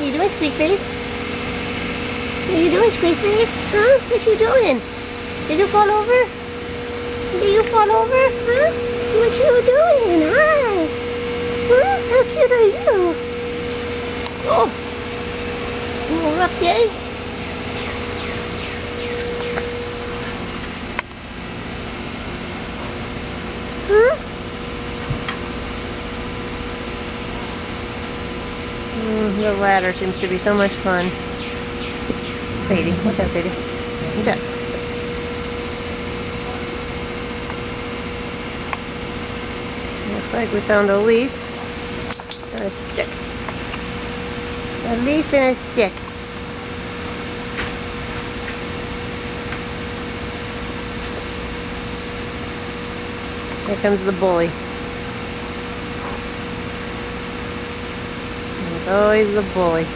you doing, squeak face? What are you doing, squeak face? Huh? What you doing? Did you fall over? Did you fall over? Huh? What you doing? Hi. Huh? How cute are you? Oh. A little rough day. Huh? The ladder seems to be so much fun. Sadie, watch out, Sadie. Watch out. Looks like we found a leaf and a stick. A leaf and a stick. Here comes the bully. There's always the bully.